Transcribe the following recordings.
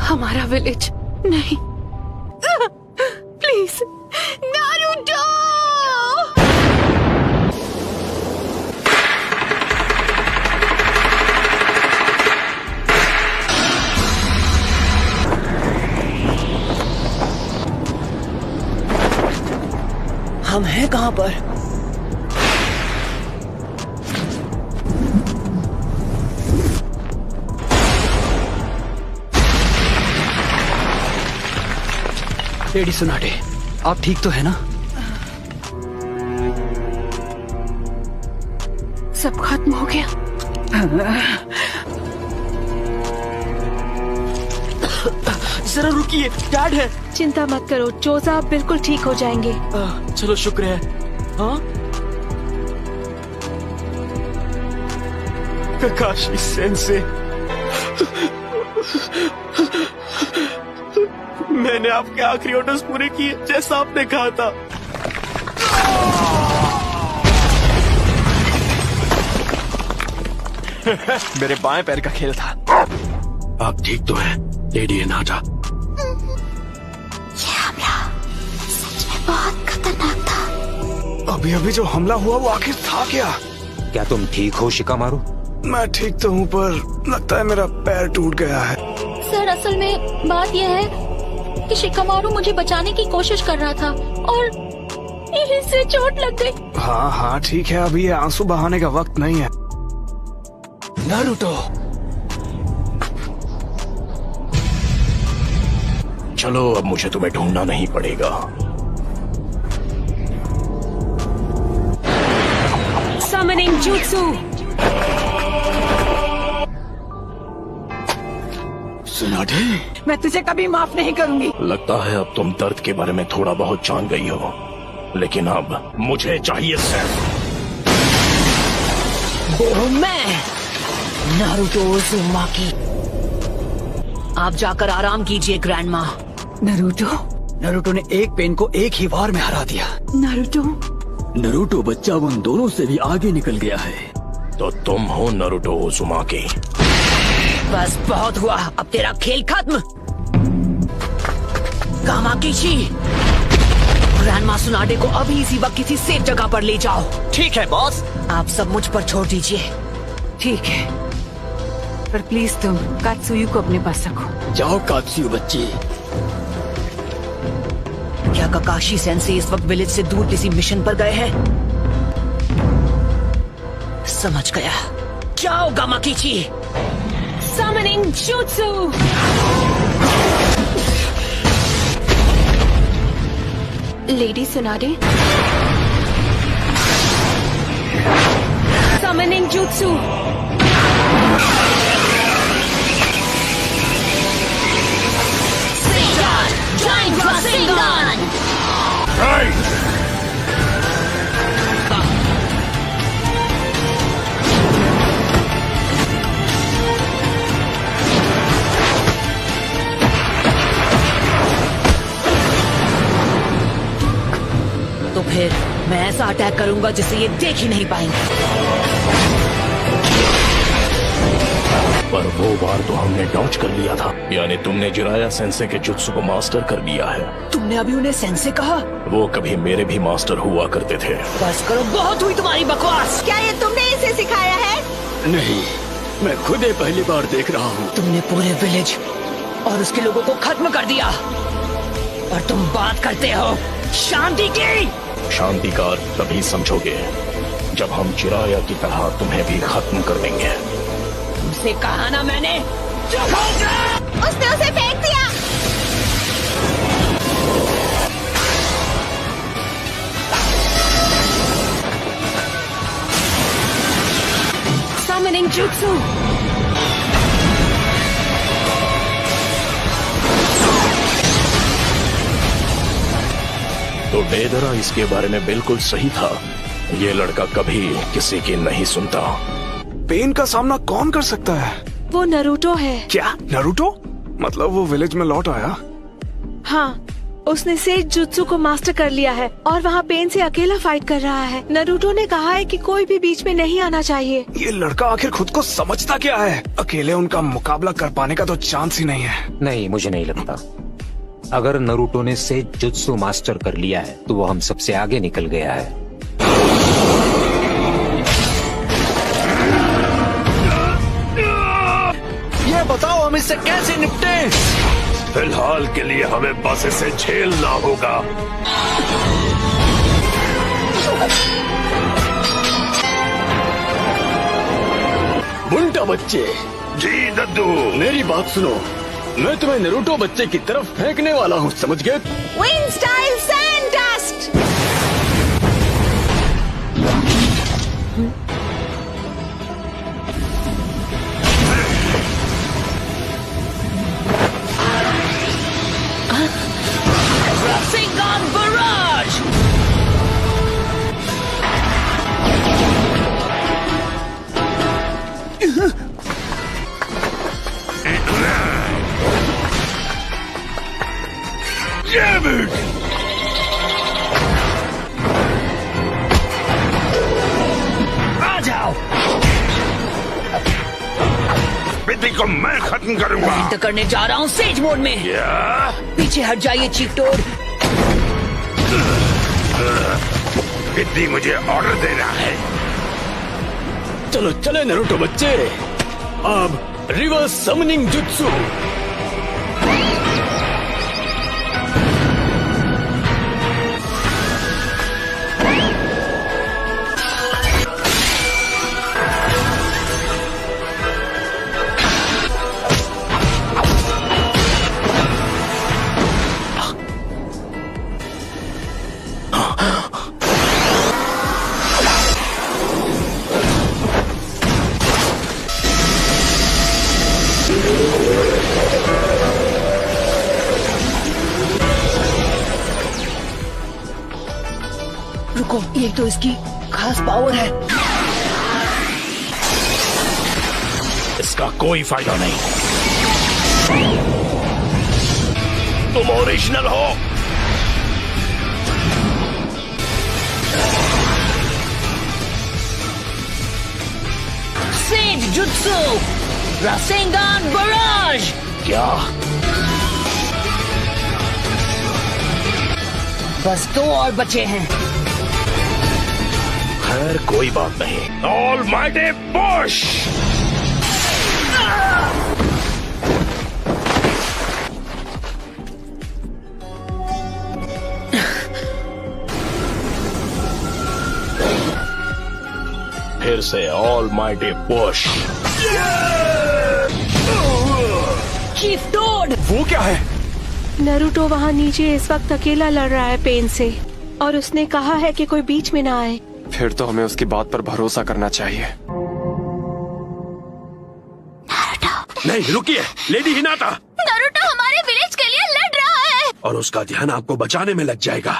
हमारा विलेज नहीं। Please Naruto. हम हैं कहाँ पर? लेडी सुनाटे, आप ठीक तो है ना? सब खत्म हो गया। जरा रुकिए, डैड है। चिंता मत करो, जोसा आप बिल्कुल ठीक हो जाएंगे। चलो शुक्र है। हाँ, काकाशी सेंसे, मैंने आपके आखिरी ऑर्डर्स पूरे किए जैसा आपने कहा था। मेरे बाएं पैर का खेल था। आप ठीक तो हैं, लेडी हिनाटा? ये हमला सच में बहुत खतरनाक था। अभी अभी जो हमला हुआ वो आखिर था क्या? क्या तुम ठीक हो शिकामारू? मैं ठीक तो हूँ, पर लगता है मेरा पैर टूट गया है। सर, असल में बात यह है कि शिकामारू मुझे बचाने की कोशिश कर रहा था और इससे चोट लग गई। हाँ हाँ ठीक है, अभी ये आंसू बहाने का वक्त नहीं है। नारुतो, चलो अब मुझे तुम्हें ढूंढना नहीं पड़ेगा। Summoning Jutsu। सुनाटे, मैं तुझे कभी माफ नहीं करूंगी। लगता है अब तुम दर्द के बारे में थोड़ा बहुत जान गई हो, लेकिन अब मुझे चाहिए सिर्फ वो मैं नारुतो उज़ुमाकी। आप जाकर आराम कीजिए ग्रैंडमा। नरूटो ने एक पेन को एक ही वार में हरा दिया। नरूटो बच्चा उन दोनों से भी आगे निकल गया है। तो तुम हो नारुतो उज़ुमाकी। बस बहुत हुआ, अब तेरा खेल खत्म। कामाकीशी, ग्रैंडमा सुनाडे को अभी इसी वक्त किसी सेफ जगह पर ले जाओ। ठीक है बॉस। आप सब मुझ पर छोड़ दीजिए। ठीक है, पर प्लीज तुम कात्सुयु को अपने पास रखो। जाओ कात्सुयु बच्ची। क्या काकाशी सेंसे इस वक्त विलेज से दूर किसी मिशन पर गए हैं? समझ गया। जाओ गामाकीची। Summoning Jutsu। Lady सुनाडे। Summoning Jutsu। Giant Rasengan! तो फिर मैं ऐसा अटैक करूंगा जिसे ये देख ही नहीं पाएंगे। पर वो बार तो हमने डॉज कर लिया था, यानी तुमने जिराया सेंसे के जुत्सु को मास्टर कर लिया है। तुमने अभी उन्हें सेंसे कहा? वो कभी मेरे भी मास्टर हुआ करते थे। बस करो, बहुत हुई तुम्हारी बकवास। क्या ये तुमने इसे सिखाया है? नहीं, मैं खुद ही पहली बार देख रहा हूँ। तुमने पूरे विलेज और उसके लोगों को खत्म कर दिया और तुम बात करते हो शांति की। शांति का अर्थ तभी समझोगे जब हम जिराया की तरह तुम्हें भी खत्म कर देंगे। तुमसे कहा ना मैंने। उसने उसे फेंक दिया। Summoning Jutsu। तो डेदरा इसके बारे में बिल्कुल सही था। ये लड़का कभी किसी की नहीं सुनता। पेन का सामना कौन कर सकता है? वो नारुतो है। क्या नारुतो? मतलब वो विलेज में लौट आया? हाँ, उसने सेज जुत्सु को मास्टर कर लिया है और वहाँ पेन से अकेला फाइट कर रहा है। नरूटो ने कहा है कि कोई भी बीच में नहीं आना चाहिए। ये लड़का आखिर खुद को समझता क्या है? अकेले उनका मुकाबला कर पाने का तो चांस ही नहीं है। नहीं, मुझे नहीं लगता। अगर नरूटो ने सेज जुत्सु मास्टर कर लिया है तो वो हम सबसे आगे निकल गया है। ये बताओ हम इससे कैसे निपटें? फिलहाल के लिए हमें बस इसे झेलना होगा। बुंटा बच्चे, जी दद्दू। मेरी बात सुनो, मैं तुम्हें नरूटो बच्चे की तरफ फेंकने वाला हूँ, समझ गए? Wind style sand dust. Rasengan Barrage! Damn it! आ जाओ। बिद्दी को मैं खत्म करूंगा। एंटर करने जा रहा हूँ सेज मोड में। क्या? पीछे हट जाइए चीफ टोड। बिद्दी मुझे ऑर्डर देना है। चलो चले नरूटो बच्चे, अब रिवर्स समनिंग जुत्सु। रुको, ये तो इसकी खास पावर है। इसका कोई फायदा नहीं। तुम ओरिजिनल हो। सेज जुत्सु रासेंगान बराज। क्या? बस 2 और बचे हैं। खैर कोई बात नहीं। Almighty push. फिर से almighty push. Chief toad. वो क्या है? नरूटो वहाँ नीचे इस वक्त अकेला लड़ रहा है पेन से और उसने कहा है कि कोई बीच में ना आए। फिर तो हमें उसकी बात पर भरोसा करना चाहिए। नहीं रुकिए, लेडी हिनाता। नारुतो हमारे विलेज के लिए लड़ रहा है। और उसका ध्यान आपको बचाने में लग जाएगा।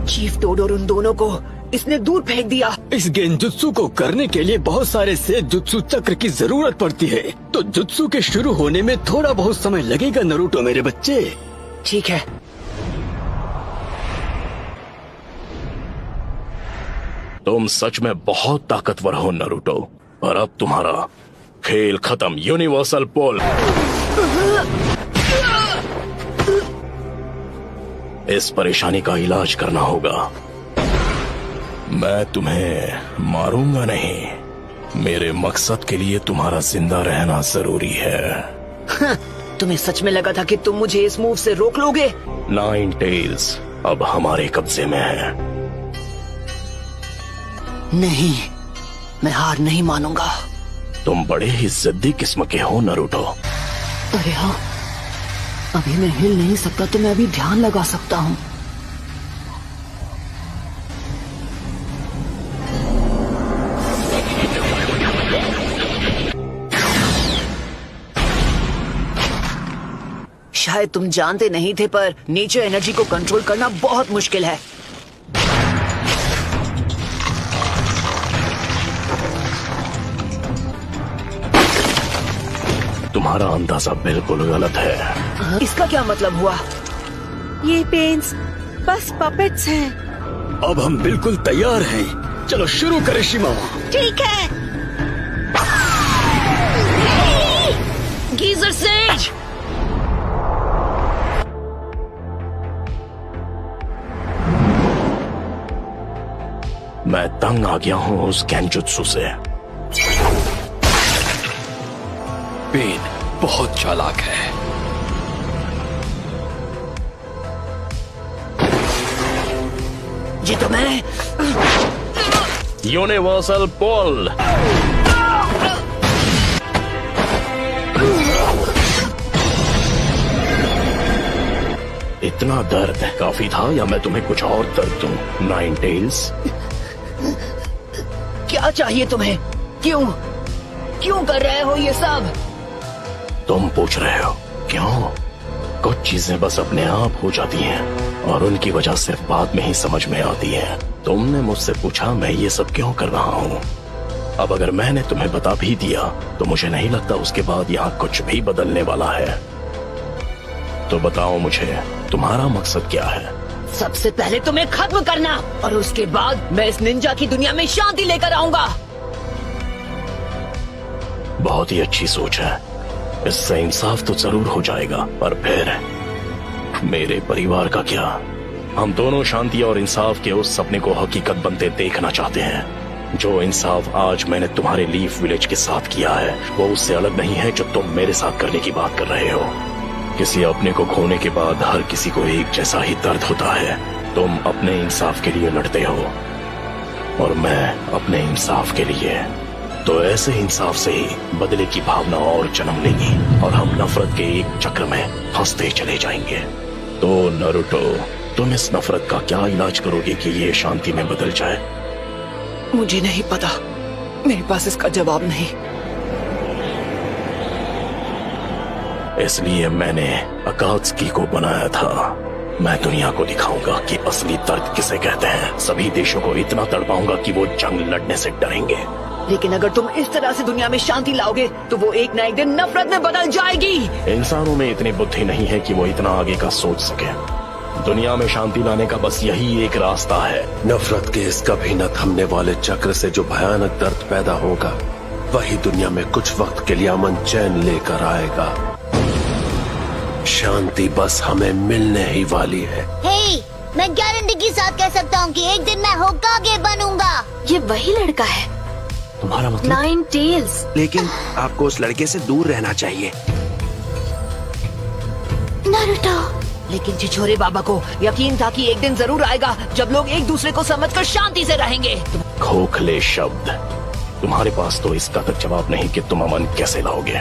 चीफ टोड और उन दोनों को इसने दूर फेंक दिया। इस गेंजुत्सु को करने के लिए बहुत सारे सेज जुत्सु चक्र की जरूरत पड़ती है, तो जुत्सु के शुरू होने में थोड़ा बहुत समय लगेगा नरूटो मेरे बच्चे। ठीक है। तुम सच में बहुत ताकतवर हो नरूटो, और अब तुम्हारा खेल खत्म। यूनिवर्सल पोल। इस परेशानी का इलाज करना होगा। मैं तुम्हें मारूंगा नहीं। मेरे मकसद के लिए तुम्हारा जिंदा रहना जरूरी है। तुम्हें सच में लगा था कि तुम मुझे इस मूव से रोक लोगे? 9 टेल्स अब हमारे कब्जे में है। नहीं, मैं हार नहीं मानूंगा। तुम बड़े ही जिद्दी किस्म के हो नरूटो। अरे हाँ, अभी मैं हिल नहीं सकता तो मैं अभी ध्यान लगा सकता हूँ। शायद तुम जानते नहीं थे, पर नेचर एनर्जी को कंट्रोल करना बहुत मुश्किल है। तुम्हारा अंदाजा बिल्कुल गलत है। इसका क्या मतलब हुआ? ये पेन्स बस पपेट्स हैं। अब हम बिल्कुल तैयार हैं। चलो शुरू करें शिमा। ठीक है। Geyser says. मैं तंग आ गया हूँ उस गेंजुत्सु से। पेन बहुत चालाक है। ये तो मैं। यूनिवर्सल पोल। इतना दर्द काफी था या मैं तुम्हें कुछ और दर्द दूं? नाइन टेल्स, क्या चाहिए तुम्हें? क्यों क्यों कर रहे हो ये सब? तुम पूछ रहे हो क्यों? कुछ चीजें बस अपने आप हो जाती हैं और उनकी वजह सिर्फ बाद में ही समझ में आती है। तुमने मुझसे पूछा मैं ये सब क्यों कर रहा हूँ। अब अगर मैंने तुम्हें बता भी दिया तो मुझे नहीं लगता उसके बाद यहाँ कुछ भी बदलने वाला है। तो बताओ मुझे तुम्हारा मकसद क्या है? सबसे पहले तुम्हें खत्म करना और उसके बाद मैं इस निंजा की दुनिया में शांति लेकर आऊंगा। बहुत ही अच्छी सोच है। इससे इंसाफ तो जरूर हो जाएगा, पर फिर मेरे परिवार का क्या? हम दोनों शांति और इंसाफ के उस सपने को हकीकत बनते देखना चाहते हैं। जो इंसाफ आज मैंने तुम्हारे लीफ विलेज के साथ किया है वो उससे अलग नहीं है जो तुम मेरे साथ करने की बात कर रहे हो। किसी अपने को खोने के बाद हर किसी को एक जैसा ही दर्द होता है। तुम अपने इंसाफ के लिए लड़ते हो और मैं अपने इंसाफ के लिए। तो ऐसे इंसाफ से ही बदले की भावना और जन्म लेगी और हम नफरत के एक चक्र में फंसते चले जाएंगे। तो नारुतो, तुम इस नफरत का क्या इलाज करोगे कि ये शांति में बदल जाए? मुझे नहीं पता, मेरे पास इसका जवाब नहीं। इसलिए मैंने अकात्सुकी को बनाया था। मैं दुनिया को दिखाऊंगा कि असली दर्द किसे कहते हैं। सभी देशों को इतना तड़पाऊंगा कि वो जंग लड़ने से डरेंगे। लेकिन अगर तुम इस तरह से दुनिया में शांति लाओगे तो वो एक न एक दिन नफरत में बदल जाएगी। इंसानों में इतनी बुद्धि नहीं है कि वो इतना आगे का सोच सके। दुनिया में शांति लाने का बस यही एक रास्ता है। नफरत के इस कभी न थमने वाले चक्र से जो भयानक दर्द पैदा होगा वही दुनिया में कुछ वक्त के लिए अमन चैन लेकर आएगा। शांति बस हमें मिलने ही वाली है। हे, मैं गारंटी के साथ कह सकता हूँ कि एक दिन मैं होकागे बनूंगा। ये वही लड़का है, तुम्हारा मतलब? Nine tails. लेकिन आपको उस लड़के से दूर रहना चाहिए। नारुतो, लेकिन छिछोरे बाबा को यकीन था कि एक दिन जरूर आएगा जब लोग एक दूसरे को समझकर शांति से रहेंगे। खोखले शब्द। तुम्हारे पास तो इसका तक जवाब नहीं कि तुम अमन कैसे लाओगे।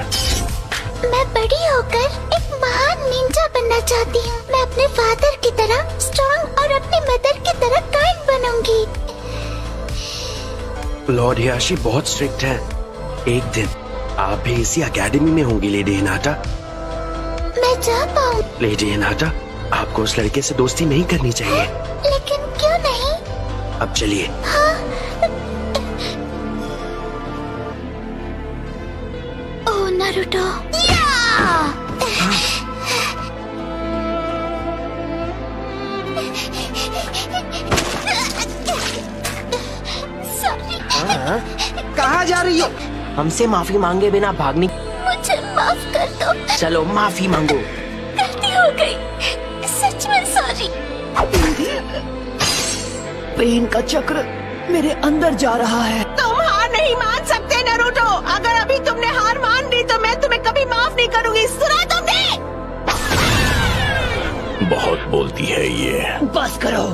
मैं बड़ी होकर एक महान निंजा बनना चाहती हूँ। मैं अपने फादर की तरह स्ट्रॉन्ग और अपनी मदर की तरह काइंड बनूंगी। लॉर्ड हियाशी बहुत स्ट्रिक्ट है। एक दिन आप भी इसी एकेडमी में होंगी लेडी हिनाटा। मैं जा पाऊँ? लेडी हिनाटा, आपको उस लड़के से दोस्ती नहीं करनी चाहिए। लेकिन क्यों नहीं? अब चलिए। हाँ। ओह नारुतो। कहाँ जा रही हो? हमसे माफी मांगे बिना भागने। मुझे माफ कर दो। चलो माफी मांगो। गलती हो गई, सच में सॉरी। पेन का चक्र मेरे अंदर जा रहा है। तुम हार नहीं मान सकते नारुतो। अगर अभी तुमने हार मान ली तो मैं तुम्हें कभी माफ नहीं करूंगी। सुना तुमने? बहुत बोलती है ये। बस करो।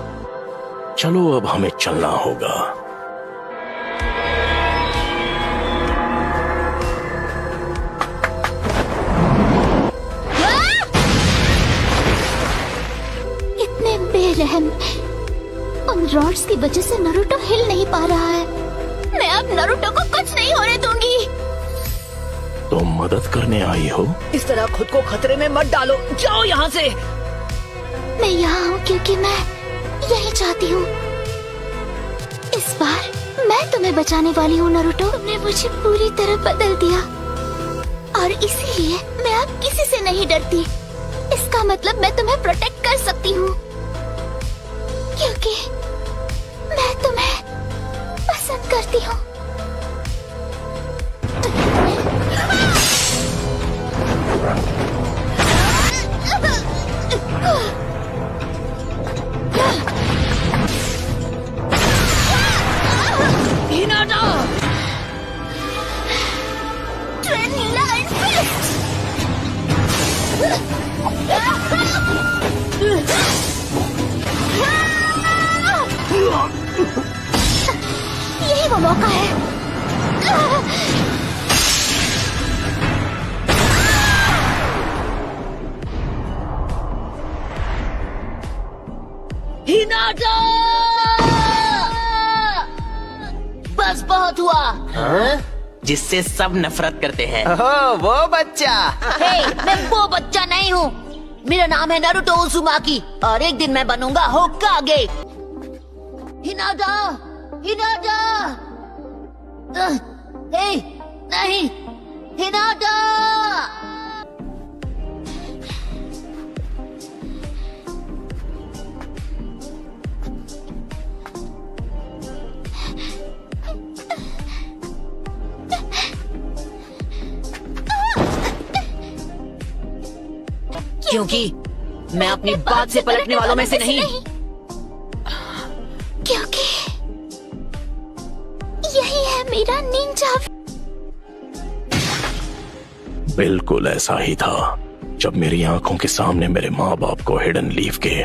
चलो अब हमें चलना होगा। इतने बेरहम। उन रॉड्स की वजह से नारुतो हिल नहीं पा रहा है। मैं अब नारुतो को कुछ नहीं होने दूंगी। तुम मदद करने आई हो? इस तरह खुद को खतरे में मत डालो। जाओ यहाँ से। मैं यहाँ हूँ क्योंकि मैं यही चाहती हूँ। इस बार मैं तुम्हें बचाने वाली हूँ नारुतो। तुमने मुझे पूरी तरह बदल दिया और इसीलिए मैं अब किसी से नहीं डरती। इसका मतलब मैं तुम्हें प्रोटेक्ट कर सकती हूँ, क्योंकि मैं तुम्हें पसंद करती हूँ। यही वो मौका है। हिनाटा! बस बहुत हुआ। जिससे सब नफरत करते हैं। वो बच्चा। हे, मैं वो बच्चा नहीं हूँ। मेरा नाम है नारुतो उज़ुमाकी और एक दिन मैं बनूंगा होकागे। हिनाटा! हिनाटा! हे, नहीं, हिनाटा! क्योंकि मैं अपनी बात से पलटने वालों में से नहीं। क्योंकि यही है मेरा निंजा। बिल्कुल ऐसा ही था जब मेरी आंखों के सामने मेरे माँ बाप को हिडन लीफ के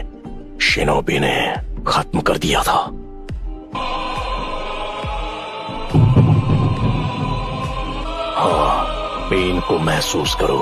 शिनोबी ने खत्म कर दिया था। हाँ, पेन को महसूस करो।